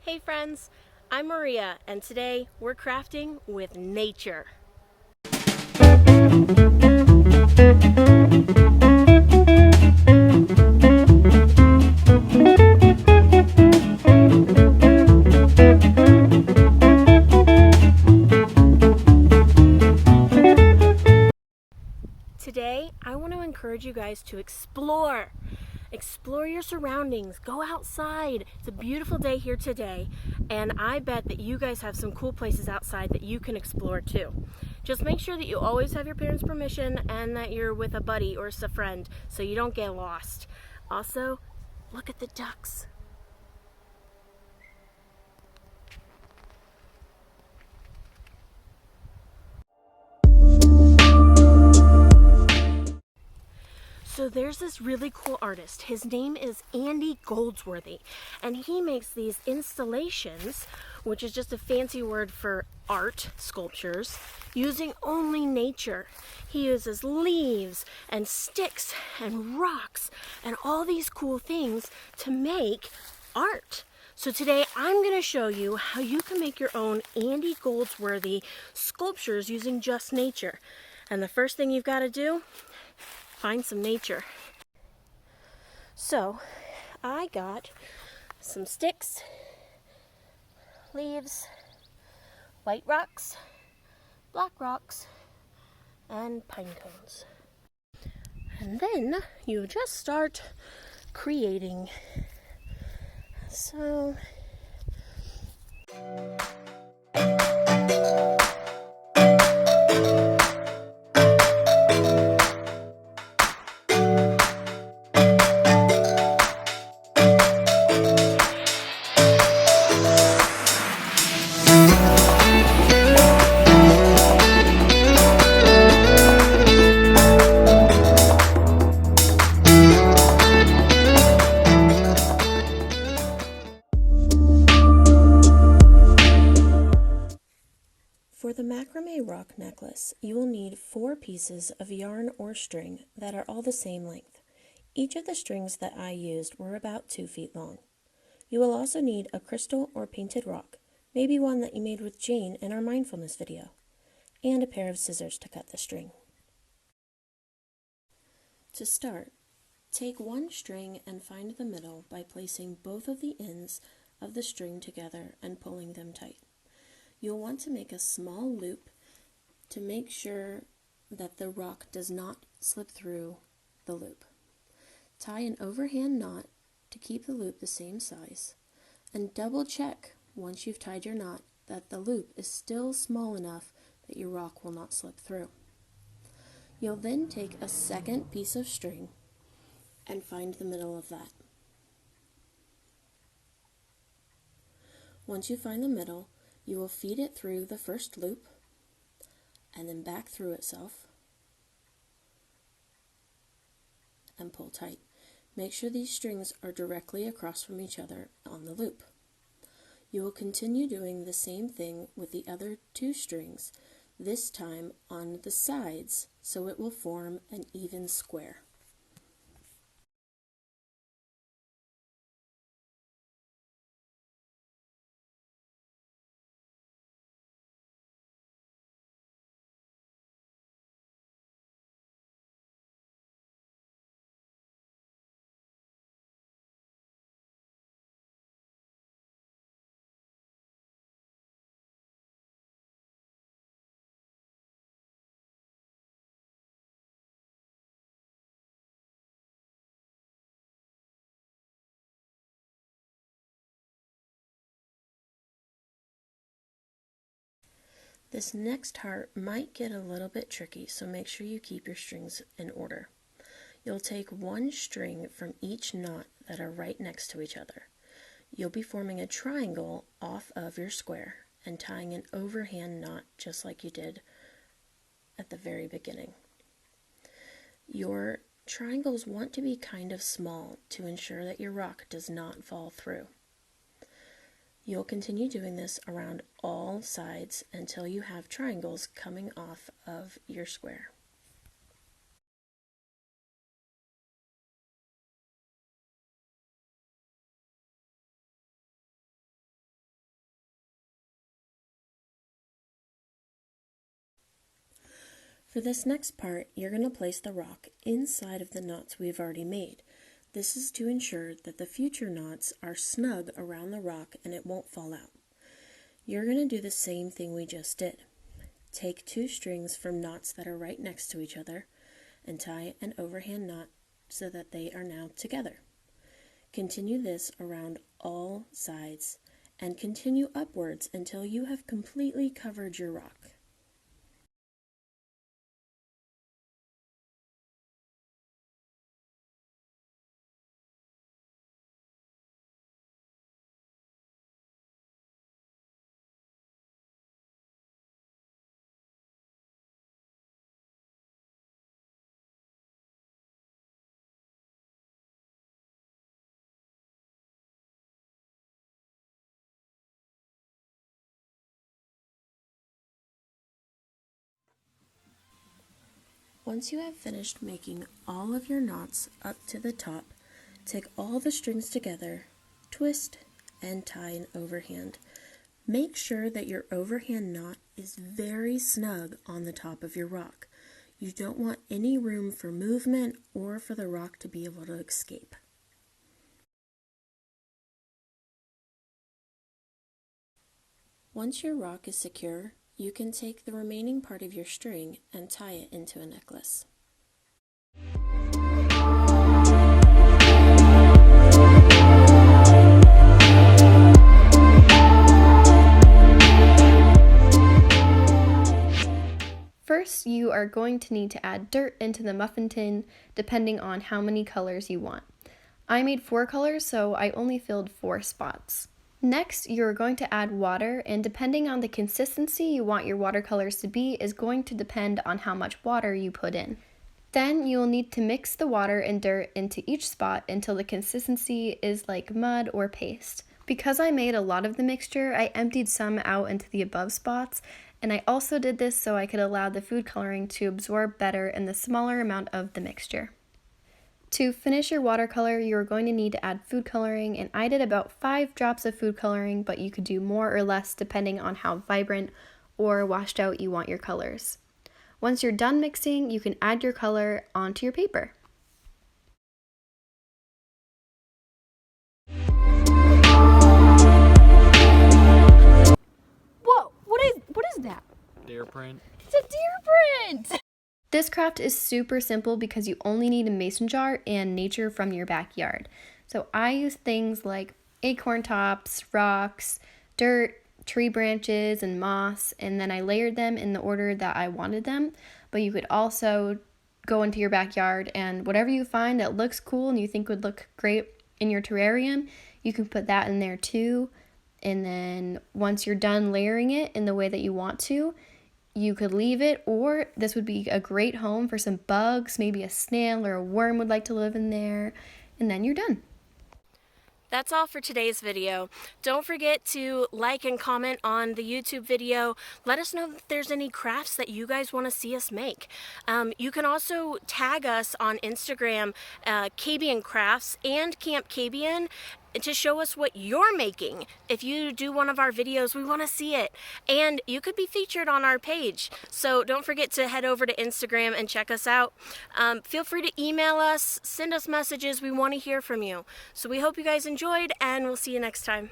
Hey friends, I'm Maria, and today we're crafting with nature. Today, I want to encourage you guys to explore. Explore your surroundings. Go outside. It's a beautiful day here today, and I bet that you guys have some cool places outside that you can explore too. Just make sure that you always have your parents' permission and that you're with a buddy or a friend so you don't get lost. Also, look at the ducks. So there's this really cool artist. His name is Andy Goldsworthy, and he makes these installations, which is just a fancy word for art sculptures, using only nature. He uses leaves and sticks and rocks and all these cool things to make art. So today I'm going to show you how you can make your own Andy Goldsworthy sculptures using just nature. And the first thing you've got to do, find some nature. So I got some sticks, leaves, white rocks, black rocks, and pine cones. And then you just start creating. So for the macrame rock necklace, you will need 4 pieces of yarn or string that are all the same length. Each of the strings that I used were about 2 feet long. You will also need a crystal or painted rock, maybe one that you made with Jane in our mindfulness video, and a pair of scissors to cut the string. To start, take one string and find the middle by placing both of the ends of the string together and pulling them tight. You'll want to make a small loop to make sure that the rock does not slip through the loop. Tie an overhand knot to keep the loop the same size, and double check once you've tied your knot that the loop is still small enough that your rock will not slip through. You'll then take a second piece of string and find the middle of that. Once you find the middle, you will feed it through the first loop and then back through itself and pull tight. Make sure these strings are directly across from each other on the loop. You will continue doing the same thing with the other 2 strings, this time on the sides, so it will form an even square. This next heart might get a little bit tricky, so make sure you keep your strings in order. You'll take 1 string from each knot that are right next to each other. You'll be forming a triangle off of your square and tying an overhand knot just like you did at the very beginning. Your triangles want to be kind of small to ensure that your rock does not fall through. You'll continue doing this around all sides until you have triangles coming off of your square. For this next part, you're going to place the rock inside of the knots we've already made. This is to ensure that the future knots are snug around the rock and it won't fall out. You're going to do the same thing we just did. Take 2 strings from knots that are right next to each other and tie an overhand knot so that they are now together. Continue this around all sides and continue upwards until you have completely covered your rock. Once you have finished making all of your knots up to the top, take all the strings together, twist, and tie an overhand. Make sure that your overhand knot is very snug on the top of your rock. You don't want any room for movement or for the rock to be able to escape. Once your rock is secure, you can take the remaining part of your string and tie it into a necklace. First, you are going to need to add dirt into the muffin tin, depending on how many colors you want. I made 4 colors, so I only filled 4 spots. Next, you're going to add water, and depending on the consistency you want your watercolors to be is going to depend on how much water you put in. Then you'll need to mix the water and dirt into each spot until the consistency is like mud or paste. Because I made a lot of the mixture, I emptied some out into the above spots, and I also did this so I could allow the food coloring to absorb better in the smaller amount of the mixture. To finish your watercolor, you're going to need to add food coloring, and I did about 5 drops of food coloring, but you could do more or less depending on how vibrant or washed out you want your colors. Once you're done mixing, you can add your color onto your paper. Whoa, what is that? Deer print. It's a deer print! This craft is super simple because you only need a mason jar and nature from your backyard. So I use things like acorn tops, rocks, dirt, tree branches, and moss, and then I layered them in the order that I wanted them. But you could also go into your backyard and whatever you find that looks cool and you think would look great in your terrarium, you can put that in there too. And then once you're done layering it in the way that you want to, you could leave it, or this would be a great home for some bugs, maybe a snail or a worm would like to live in there, and then you're done. That's all for today's video. Don't forget to like and comment on the YouTube video. Let us know if there's any crafts that you guys want to see us make. You can also tag us on Instagram, Cabian Crafts and Camp Cabian, to show us what you're making. If you do one of our videos, we want to see it. And you could be featured on our page. So don't forget to head over to Instagram and check us out. Feel free to email us, send us messages. We want to hear from you. So we hope you guys enjoyed, and we'll see you next time.